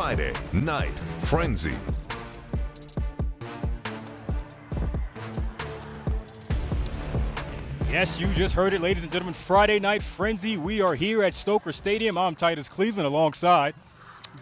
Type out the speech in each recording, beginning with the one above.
Friday Night Frenzy. Yes, you just heard it, ladies and gentlemen. Friday Night Frenzy. We are here at Stoker Stadium. I'm Titus Cleveland alongside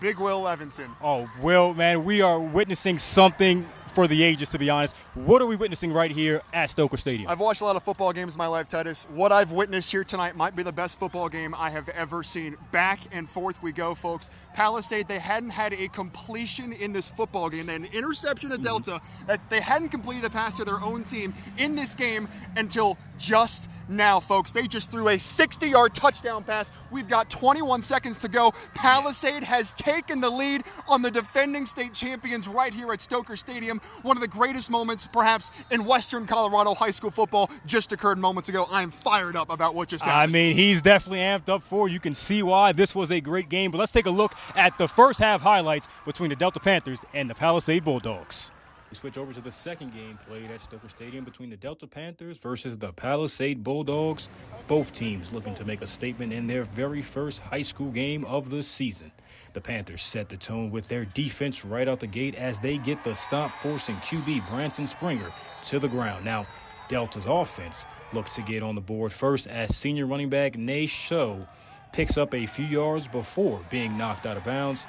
Big Will Levinson. Oh, Will, man, we are witnessing something for the ages, to be honest. What are we witnessing right here at Stoker Stadium? I've watched a lot of football games in my life, Titus. What I've witnessed here tonight might be the best football game I have ever seen. Back and forth we go, folks. Palisade, they hadn't had a completion in this football game. They had an interception at Delta. That they hadn't completed a pass to their own team in this game until just now, folks. They just threw a 60-yard touchdown pass. We've got 21 seconds to go. Palisade has taken the lead on the defending state champions right here at Stoker Stadium. One of the greatest moments, perhaps, in Western Colorado high school football just occurred moments ago. I am fired up about what just happened. I mean, he's definitely amped up for it. You can see why this was a great game. But let's take a look at the first half highlights between the Delta Panthers and the Palisade Bulldogs. We switch over to the second game played at Stoker Stadium between the Delta Panthers versus the Palisade Bulldogs. Both teams looking to make a statement in their very first high school game of the season. The Panthers set the tone with their defense right out the gate as they get the stop, forcing QB Branson Springer to the ground. Now, Delta's offense looks to get on the board first as senior running back Nay Show picks up a few yards before being knocked out of bounds.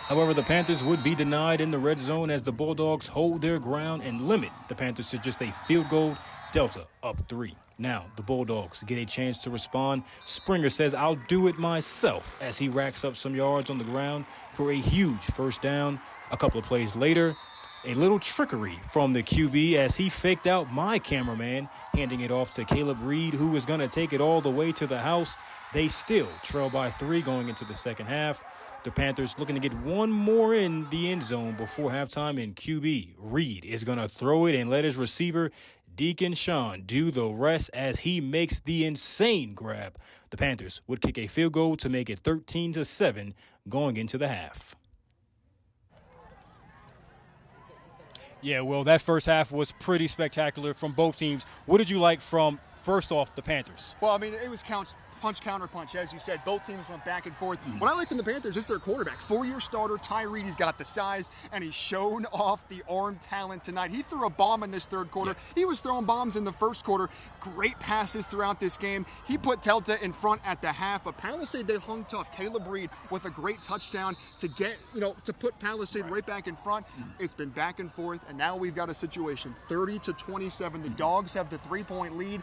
However, the Panthers would be denied in the red zone as the Bulldogs hold their ground and limit the Panthers to just a field goal. Delta up 3. Now, the Bulldogs get a chance to respond. Springer says, "I'll do it myself," as he racks up some yards on the ground for a huge first down. A couple of plays later, a little trickery from the QB as he faked out my cameraman, handing it off to Caleb Reed, who is going to take it all the way to the house. They still trail by 3 going into the second half. The Panthers looking to get one more in the end zone before halftime, and QB Reed is going to throw it and let his receiver, Deacon Sean, do the rest as he makes the insane grab. The Panthers would kick a field goal to make it 13-7 going into the half. Yeah, well, that first half was pretty spectacular from both teams. What did you like from, first off, the Panthers? Well, I mean, it was punch, counter punch. As you said, both teams went back and forth. What I liked in the Panthers is their quarterback. 4-year starter, Ty Reed. He's got the size, and he's shown off the arm talent tonight. He threw a bomb in this third quarter. He was throwing bombs in the first quarter. Great passes throughout this game. He put Delta in front at the half, but Palisade, they hung tough. Caleb Reed with a great touchdown to get, to put Palisade right back in front. It's been back and forth, and now we've got a situation, 30-27. The Dogs have the 3-point lead.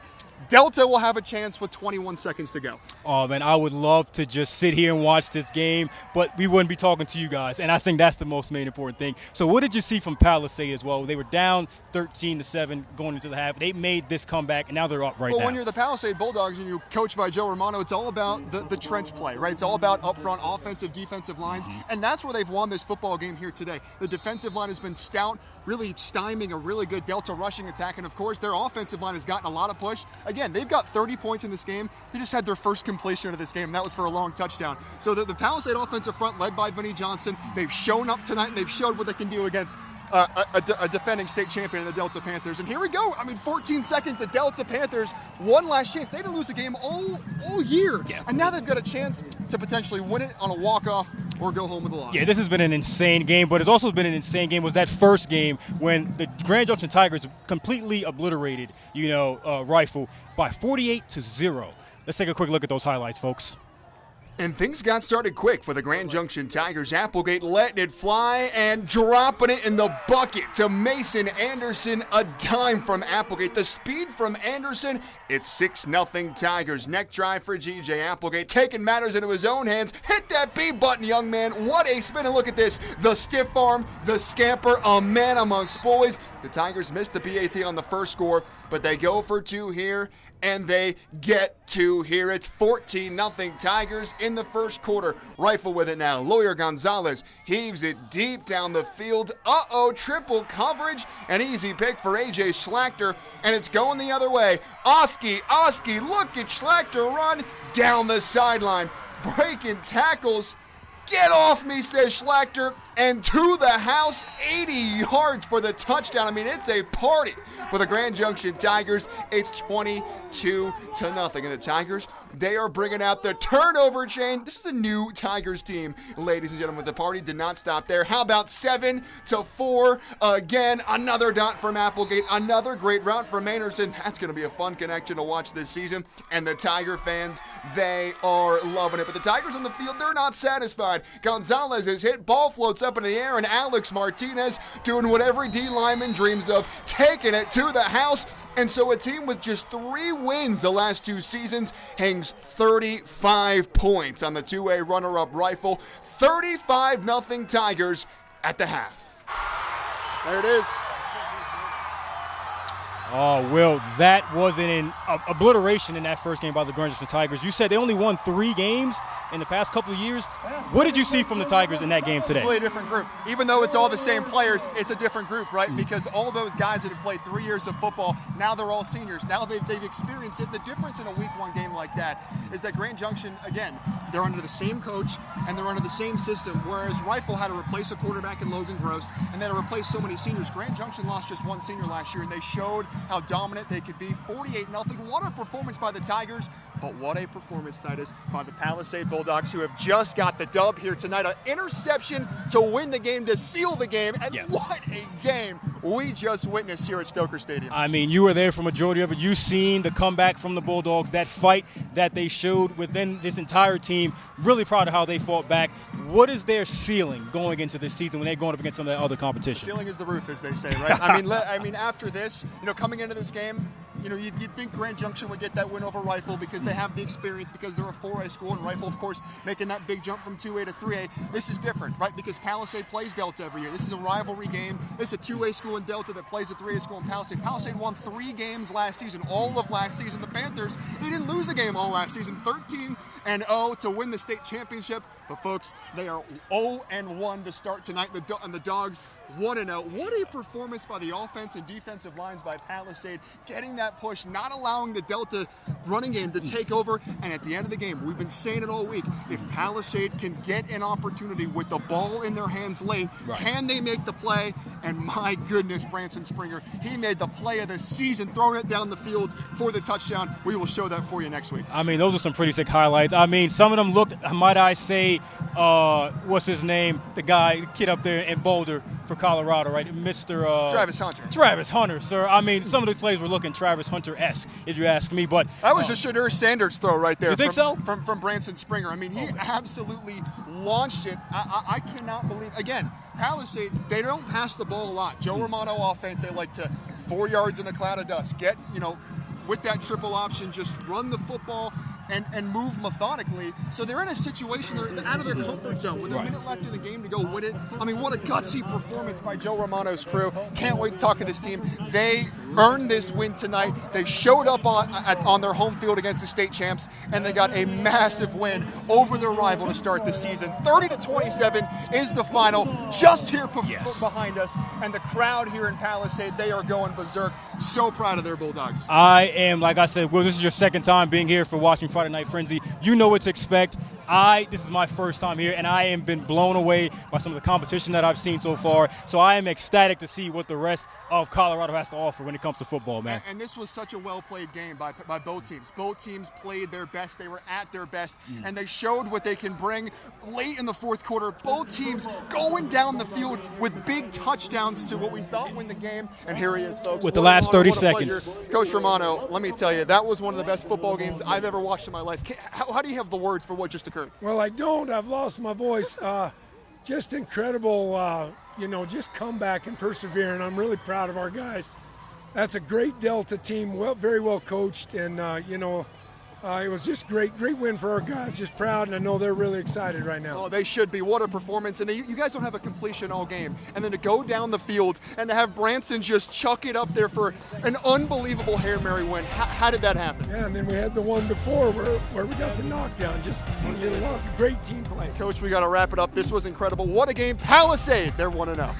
Delta will have a chance with 21 seconds to go. Oh, man, I would love to just sit here and watch this game, but we wouldn't be talking to you guys, and I think that's the most main important thing. So what did you see from Palisade as well? They were down 13-7 going into the half. They made this comeback, and now they're up right now. Well, when you're the Palisade Bulldogs and you're coached by Joe Romano, it's all about the trench play, right? It's all about upfront offensive, defensive lines, and that's where they've won this football game here today. The defensive line has been stout, really stymieing a really good Delta rushing attack, and of course, their offensive line has gotten a lot of push. Again, they've got 30 points in this game. They just had their first completion of this game, and that was for a long touchdown. So the Palisade offensive front, led by Vinny Johnson, they've shown up tonight, and they've showed what they can do against a defending state champion in the Delta Panthers. And here we go. I mean, 14 seconds, the Delta Panthers, one last chance. They didn't lose the game all year, and now they've got a chance to potentially win it on a walk-off or go home with a loss. Yeah, this has been an insane game, but it's also been an insane game was that first game when the Grand Junction Tigers completely obliterated, Rifle by 48-0. Let's take a quick look at those highlights, folks. And things got started quick for the Grand Junction Tigers. Applegate letting it fly and dropping it in the bucket to Mason Anderson. A dime from Applegate. The speed from Anderson. It's 6-0 Tigers. Neck drive for G.J. Applegate. Taking matters into his own hands. Hit that B button, young man. What a spin. And look at this. The stiff arm, the scamper, a man amongst boys. The Tigers missed the PAT on the first score, but they go for 2 here. And they get 2 here. It's 14-0 Tigers in the first quarter. Rifle with it now. Lawyer Gonzalez heaves it deep down the field. Triple coverage. An easy pick for A.J. Schlachter, and it's going the other way. Oski, look at Schlachter run down the sideline. Breaking tackles. Get off me, says Schlachter, and to the house, 80 yards for the touchdown. I mean, it's a party for the Grand Junction Tigers. It's 22-0. And the Tigers, they are bringing out the turnover chain. This is a new Tigers team, ladies and gentlemen. The party did not stop there. How about 7-4? Again, another dot from Applegate. Another great route from Anderson. That's going to be a fun connection to watch this season. And the Tiger fans, they are loving it. But the Tigers on the field, they're not satisfied. Gonzalez is hit, ball floats up in the air, and Alex Martinez doing what every D lineman dreams of, taking it to the house. And so a team with just 3 wins the last 2 seasons hangs 35 points on the 2A runner-up Rifle. 35-0 Tigers at the half. There it is. Oh, Will, that was an obliteration in that first game by the Grand Junction Tigers. You said they only won 3 games in the past couple of years. What did you see from the Tigers in that game today? Completely different group. Even though it's all the same players, it's a different group, right? Because all those guys that have played 3 years of football, now they're all seniors. Now they've experienced it. The difference in a week 1 game like that is that Grand Junction, again, they're under the same coach and they're under the same system, whereas Rifle had to replace a quarterback in Logan Gross and they had to replace so many seniors. Grand Junction lost just 1 senior last year, and they showed how dominant they could be. 48-0. What a performance by the Tigers, but what a performance, Titus, by the Palisade Bulldogs, who have just got the dub here tonight. An interception to win the game, to seal the game, and what a game we just witnessed here at Stoker Stadium. I mean, you were there for majority of it. You've seen the comeback from the Bulldogs, that fight that they showed within this entire team. Really proud of how they fought back. What is their ceiling going into this season when they're going up against some of that other competition? The ceiling is the roof, as they say, right? I mean, after this, coming into this game, you'd think Grand Junction would get that win over Rifle because they have the experience, because they're a 4A school, and Rifle, of course, making that big jump from 2A to 3A. This is different, right? Because Palisade plays Delta every year. This is a rivalry game. This is a 2A school in Delta that plays a 3A school in Palisade. Palisade won 3 games last season, all of last season. The Panthers, they didn't lose a game all last season. 13-0 to win the state championship. But folks, they are 0-1 to start tonight, and the Dogs 1-0. What a performance by the offense and defensive lines by Palisade, getting that push, not allowing the Delta running game to take over. And at the end of the game, we've been saying it all week, if Palisade can get an opportunity with the ball in their hands late, can they make the play? And my goodness, Branson Springer, he made the play of the season, throwing it down the field for the touchdown. We will show that for you next week. I mean, those are some pretty sick highlights. I mean, some of them looked, might I say, what's his name? The kid up there in Boulder for Colorado, right? Mr. Travis Hunter. Travis Hunter, sir. I mean, some of those plays were looking Travis Hunter-esque, if you ask me. But that was a Shadur Sanders throw right there. You think so? From Branson Springer. I mean, he absolutely launched it. I cannot believe. Again, Palisade, they don't pass the ball a lot. Joe Romano offense, they like to 4 yards in a cloud of dust. Get, with that triple option, just run the football and move methodically. So they're in a situation, they're out of their comfort zone with a minute left in the game to go win it. I mean, what a gutsy performance by Joe Romano's crew. Can't wait to talk to this team. They earned this win tonight. They showed up on their home field against the state champs, and they got a massive win over their rival to start the season. 30-27 is the final, just here behind us. And the crowd here in Palisade, they are going berserk. So proud of their Bulldogs. I am, like I said, Will, this is your second time being here for watching Friday Night Frenzy. You know what to expect. This is my first time here, and I have been blown away by some of the competition that I've seen so far. So I am ecstatic to see what the rest of Colorado has to offer when it comes to football, man. And this was such a well-played game by both teams. Both teams played their best. They were at their best, and they showed what they can bring late in the fourth quarter. Both teams going down the field with big touchdowns to what we thought win the game. And here he is, folks. With the last 30 seconds. Coach Romano, let me tell you, that was one of the best football games I've ever watched in my life. How do you have the words for what just occurred? Well, I don't. I've lost my voice. Just incredible, just come back and persevere, and I'm really proud of our guys. That's a great Delta team, very well coached, and, it was just great win for our guys. Just proud, and I know they're really excited right now. Oh, they should be. What a performance. And you guys don't have a completion all game. And then to go down the field and to have Branson just chuck it up there for an unbelievable Hail Mary win. How did that happen? Yeah, and then we had the one before where we got the knockdown. Just a lot of great team play. Coach, we got to wrap it up. This was incredible. What a game. Palisade, they're 1-0.